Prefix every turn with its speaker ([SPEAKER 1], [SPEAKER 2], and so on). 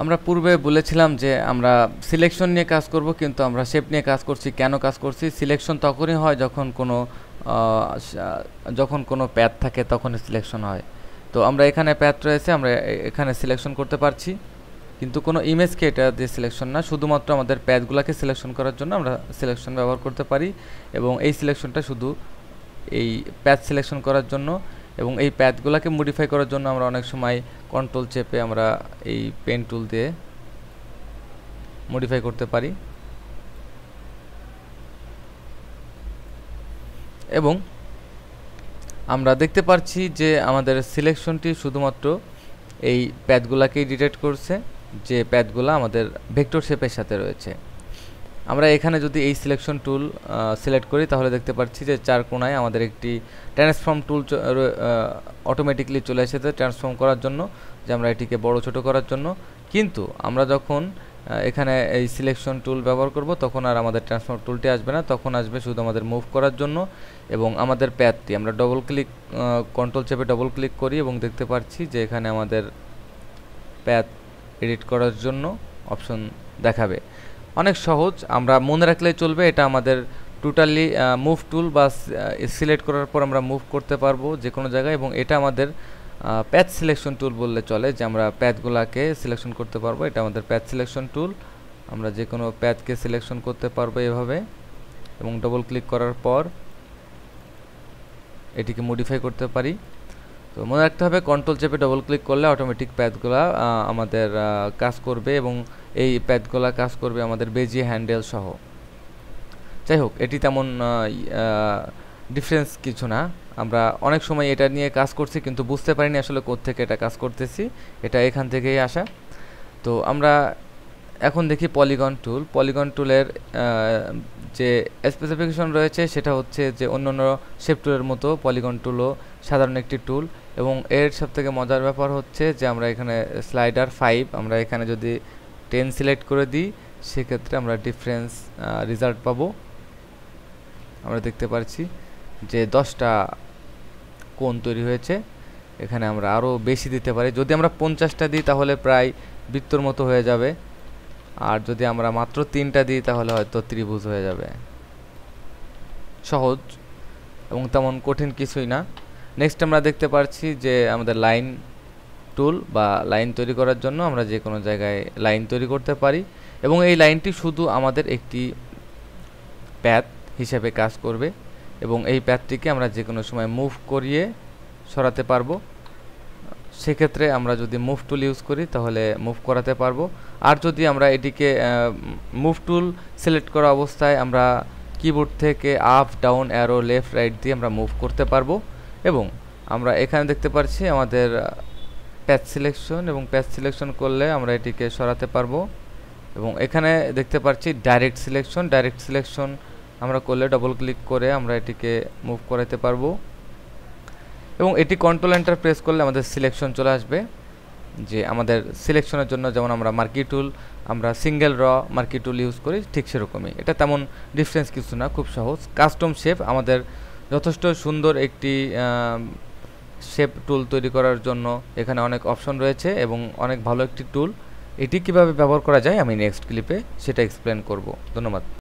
[SPEAKER 1] আমরা পূর্বে বলেছিলাম যে আমরা সিলেকশন নিয়ে কাজ করব, কিন্তু আমরা শেপ নিয়ে কাজ করছি। কেন কাজ করছি? সিলেকশন তখনই হয় যখন কোনো প্যাথ থাকে, তখনই সিলেকশন হয়। তো আমরা এখানে প্যাথ রয়েছে, আমরা এখানে সিলেকশন করতে পারছি, কিন্তু কোনো ইমেজকে এটা দিয়ে সিলেকশন না, শুধুমাত্র আমাদের প্যাথগুলোকে সিলেকশন করার জন্য আমরা সিলেকশন ব্যবহার করতে পারি। এবং এই সিলেকশনটা শুধু এই প্যাথ সিলেকশন করার জন্য, এবং এই প্যাথগুলোকে মডিফাই করার জন্য আমরা অনেক সময় কন্ট্রোল চেপে আমরা এই পেন টুল দিয়ে মডিফাই করতে পারি। এবং আমরা দেখতে পাচ্ছি যে আমাদের সিলেকশনটি শুধুমাত্র এই প্যাথগুলোকেই ডিটেক্ট করছে, যে প্যাথগুলো আমাদের ভেক্টর শেপের সাথে রয়েছে। আমরা এখানে যদি এই সিলেকশন টুল সিলেক্ট করি, তাহলে দেখতে পাচ্ছি যে চার কোণায় আমাদের একটি ট্রান্সফর্ম টুল অটোমেটিকলি চলে এসেছে ট্রান্সফর্ম করার জন্য, যে আমরা এটিকে বড় ছোট করার জন্য। কিন্তু আমরা যখন এখানে এই সিলেকশন টুল ব্যবহার করব, তখন আর আমাদের ট্রান্সফর্ম টুলটি আসবে না, তখন আসবে শুধু আমাদের মুভ করার জন্য। এবং আমাদের প্যাথটি আমরা কন্ট্রোল চেপে ডবল ক্লিক করি এবং দেখতে পাচ্ছি যে এখানে আমাদের প্যাথ এডিট করার জন্য অপশন দেখাবে। অনেক সহজ, আমরা মনে রাখলেই চলবে। এটা আমাদের টোটালি মুভ টুল, বা সিলেক্ট করার পর আমরা মুভ করতে পারবো যে কোনো জায়গায়। এবং এটা আমাদের প্যাথ সিলেকশন টুল বললে চলে, যে আমরা প্যাথগুলোকে সিলেকশন করতে পারবো। এটা আমাদের প্যাথ সিলেকশন টুল, আমরা যে কোনো প্যাথকে সিলেকশন করতে পারবো এভাবে, এবং ডবল ক্লিক করার পর এটিকে মডিফাই করতে পারি। তো মনে রাখতে হবে, কন্ট্রোল চেপে ডবল ক্লিক করলে অটোমেটিক প্যাথগুলা আমাদের কাজ করবে, এবং এই প্যাথগুলা কাজ করবে আমাদের বেজিয়ে হ্যান্ডেল সহ। যাই হোক, এটি তেমন ডিফারেন্স কিছু না। আমরা অনেক সময় এটা নিয়ে কাজ করছি, কিন্তু বুঝতে পারিনি আসলে কোত্থেকে এটা কাজ করতেছি। এটা এখান থেকেই আসা। তো আমরা এখন দেখি পলিগন টুল। পলিগন টুলের যে স্পেসিফিকেশন রয়েছে সেটা হচ্ছে যে অন্যান্য শেপ টুলের মতো পলিগন টুলও সাধারণ একটি টুল। এবং এর সবথেকে মজার ব্যাপার হচ্ছে যে আমরা এখানে স্লাইডার 5 আমরা এখানে যদি 10 সিলেক্ট করে দিই, সেক্ষেত্রে আমরা ডিফারেন্স রেজাল্ট পাবো। আমরা দেখতে পাচ্ছি যে 10টা কোণ তৈরি হয়েছে। এখানে আমরা আরও বেশি দিতে পারি। যদি আমরা 50টা দিই তাহলে প্রায় বৃত্তর মতো হয়ে যাবে, আর যদি আমরা মাত্র 3টা দিই তাহলে হয়তো ত্রিভুজ হয়ে যাবে। সহজ এবং তেমন কঠিন কিছুই না। নেক্সট আমরা দেখতে পাচ্ছি যে আমাদের লাইন টুল, বা লাইন তৈরি করার জন্য আমরা যে কোনো জায়গায় লাইন তৈরি করতে পারি, এবং এই লাইনটি শুধু আমাদের একটি প্যাথ হিসেবে কাজ করবে, এবং এই প্যাথটিকে আমরা যে কোনো সময় মুভ করিয়ে সরাতে পারবো। সেক্ষেত্রে আমরা যদি মুভ টুল ইউজ করি তাহলে মুভ করাতে পারবো। আর যদি আমরা এটিকে মুভ টুল সিলেক্ট করা অবস্থায় আমরা কিবোর্ড থেকে up down arrow left right দিয়ে আমরা মুভ করতে পারবো। এবং আমরা এখানে দেখতে পাচ্ছি আমাদের প্যাথ সিলেকশন, এবং প্যাথ সিলেকশন করলে আমরা এটিকে সরাতে পারবো। এবং এখানে দেখতে পাচ্ছি ডাইরেক্ট সিলেকশন আমরা করলে ডবল ক্লিক করে আমরা এটিকে মুভ করাতে পারবো। এবং এটি কন্ট্রোল এন্টার প্রেস করলে আমাদের সিলেকশন চলে আসবে। যে আমাদের সিলেকশনের জন্য যেমন আমরা মার্কি টুল, আমরা সিঙ্গেল র মার্কি টুল ইউজ করি, ঠিক সেরকমই। এটা তেমন ডিফারেন্স কিছু না, খুব সহজ। কাস্টম শেপ, আমাদের যথেষ্ট সুন্দর একটি শেপ টুল তৈরি করার জন্য এখানে অনেক অপশন রয়েছে, এবং অনেক ভালো একটি টুল। এটি কিভাবে ব্যবহার করা যায় আমি নেক্সট ক্লিপে সেটা এক্সপ্লেন করব। ধন্যবাদ।